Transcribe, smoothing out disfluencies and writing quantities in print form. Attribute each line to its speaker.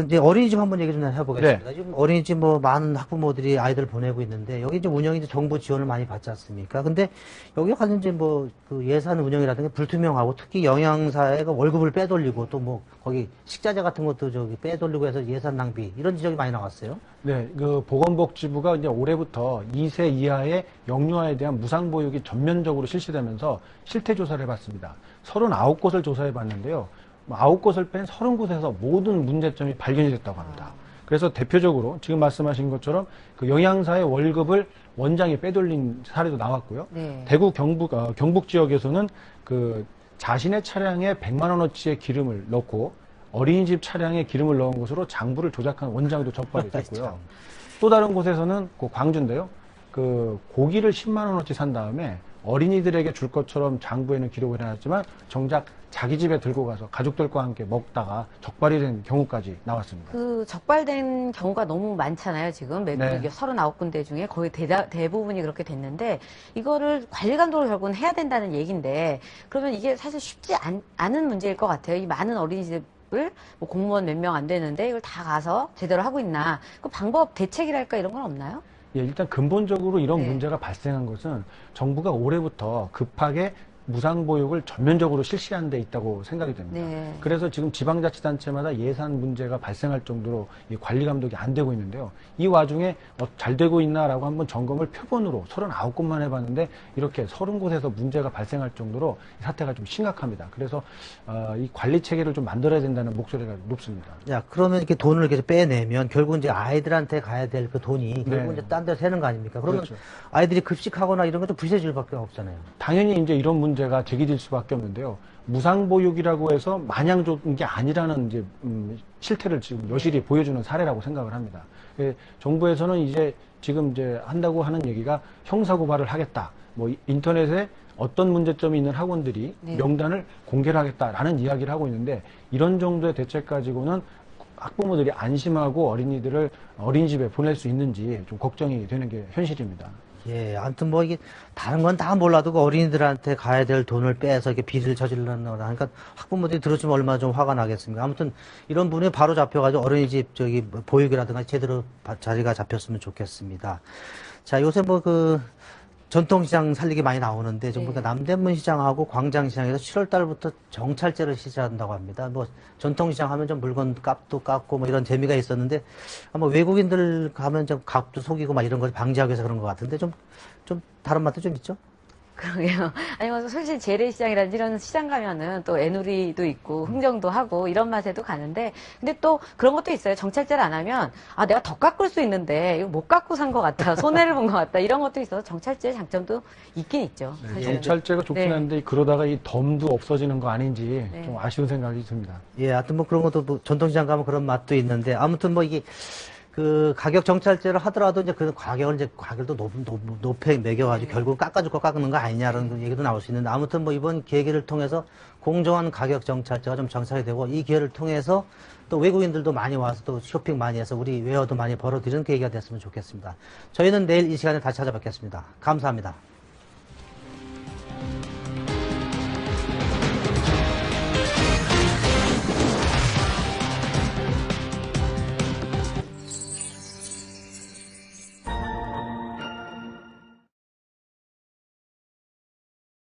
Speaker 1: 이제 어린이집 한번 얘기 좀 해보겠습니다.
Speaker 2: 네.
Speaker 1: 지금 어린이집 뭐 많은 학부모들이 아이들 보내고 있는데, 여기 이제 운영이 이제 정부 지원을 많이 받지 않습니까? 근데 여기 가서 이제 뭐 그 예산 운영이라든가 불투명하고, 특히 영양사의 그 월급을 빼돌리고 또 뭐 거기 식자재 같은 것도 저기 빼돌리고 해서 예산 낭비, 이런 지적이 많이 나왔어요.
Speaker 2: 네, 그 보건복지부가 이제 올해부터 2세 이하의 영유아에 대한 무상보육이 전면적으로 실시되면서 실태조사를 해봤습니다. 39곳을 조사해봤는데요. 9곳을 뺀 30곳에서 모든 문제점이 발견이 됐다고 합니다. 그래서 대표적으로 지금 말씀하신 것처럼 그 영양사의 월급을 원장이 빼돌린 사례도 나왔고요.
Speaker 3: 네.
Speaker 2: 대구 경북 지역에서는 그 자신의 차량에 100만 원어치의 기름을 넣고 어린이집 차량에 기름을 넣은 것으로 장부를 조작한 원장도 적발이 됐고요. 또 다른 곳에서는 그 광주인데요. 그 고기를 10만 원어치 산 다음에 어린이들에게 줄 것처럼 장부에는 기록을 해놨지만 정작 자기 집에 들고 가서 가족들과 함께 먹다가 적발이 된 경우까지 나왔습니다.
Speaker 3: 그 적발된 경우가 너무 많잖아요, 지금.
Speaker 2: 네.
Speaker 3: 39군데 중에 거의 대부분이 그렇게 됐는데, 이거를 관리 감독을 결국은 해야 된다는 얘기인데, 그러면 이게 사실 쉽지 않은 문제일 것 같아요. 이 많은 어린이집을 뭐 공무원 몇 명 안 되는데 이걸 다 가서 제대로 하고 있나. 그 방법, 대책이랄까 이런 건 없나요?
Speaker 2: 예, 일단 근본적으로 이런
Speaker 3: 네.
Speaker 2: 문제가 발생한 것은 정부가 올해부터 급하게 무상보육을 전면적으로 실시한 데 있다고 생각이 됩니다.
Speaker 3: 네.
Speaker 2: 그래서 지금 지방자치단체마다 예산 문제가 발생할 정도로 이 관리 감독이 안 되고 있는데요. 이 와중에 잘 되고 있나라고 한번 점검을 표본으로 39곳만 해봤는데 이렇게 30곳에서 문제가 발생할 정도로 이 사태가 좀 심각합니다. 그래서 이 관리 체계를 좀 만들어야 된다는 목소리가 높습니다.
Speaker 1: 야, 그러면 이렇게 돈을 이렇게 빼내면 결국 이제 아이들한테 가야 될 그 돈이 결국
Speaker 2: 네.
Speaker 1: 이제 딴 데 새는 거 아닙니까? 그러면
Speaker 2: 그렇죠.
Speaker 1: 아이들이 급식하거나 이런 거 좀 부채질 밖에 없잖아요.
Speaker 2: 당연히 이제 이런 문제가 제기될 수밖에 없는데요. 무상보육이라고 해서 마냥 좋은 게 아니라는 이제 실태를 지금 여실히 보여주는 사례라고 생각을 합니다. 정부에서는 이제 지금 이제 한다고 하는 얘기가 형사고발을 하겠다. 뭐 인터넷에 어떤 문제점이 있는 학원들이
Speaker 3: 네.
Speaker 2: 명단을 공개를 하겠다라는 이야기를 하고 있는데 이런 정도의 대책 가지고는 학부모들이 안심하고 어린이들을 어린이집에 보낼 수 있는지 좀 걱정이 되는 게 현실입니다.
Speaker 1: 예, 아무튼 뭐 이게 다른 건 다 몰라도 그 어린이들한테 가야 될 돈을 빼서 이렇게 비리를 저질러는 거다. 그러니까 학부모들이 들으시면 얼마나 좀 화가 나겠습니까? 아무튼 이런 분이 바로 잡혀가지고 어린이집 저기 보육이라든가 제대로 자리가 잡혔으면 좋겠습니다. 자, 요새 뭐 그 전통시장 살리기 많이 나오는데 좀 보니까 남대문 시장하고 광장시장에서 7월 달부터 정찰제를 시작한다고 합니다. 뭐 전통시장 하면 좀 물건 값도 깎고 뭐 이런 재미가 있었는데 아마 외국인들 가면 좀 값도 속이고 막 이런 걸 방지하기 위해서 그런 것 같은데 좀 다른 맛도 좀 있죠?
Speaker 3: 그러게요. 아니, 뭐, 솔직히 재래시장이라든지 이런 시장 가면은 또 애누리도 있고, 흥정도 하고, 이런 맛에도 가는데, 근데 또 그런 것도 있어요. 정찰제를 안 하면, 아, 내가 더 깎을 수 있는데, 이거 못 깎고 산 것 같아. 손해를 본 것 같다. 이런 것도 있어서 정찰제의 장점도 있긴 있죠.
Speaker 2: 네,
Speaker 3: 사실은.
Speaker 2: 정찰제가 좋긴
Speaker 3: 네.
Speaker 2: 한데 그러다가 이 덤도 없어지는 거 아닌지
Speaker 3: 네.
Speaker 2: 좀 아쉬운 생각이 듭니다.
Speaker 1: 예, 하여튼 뭐 그런 것도 뭐 전통시장 가면 그런 맛도 있는데 아무튼 뭐 이게 그 가격 정찰제를 하더라도 이제 그 가격을 이제 가격도 높게 매겨가지고 결국 깎아줄 거 깎는 거 아니냐라는 얘기도 나올 수 있는데 아무튼 뭐 이번 계기를 통해서 공정한 가격 정찰제가 좀 정착이 되고 이 기회를 통해서 또 외국인들도 많이 와서 또 쇼핑 많이 해서 우리 웨어도 많이 벌어들이는 계기가 됐으면 좋겠습니다. 저희는 내일 이 시간에 다시 찾아뵙겠습니다. 감사합니다.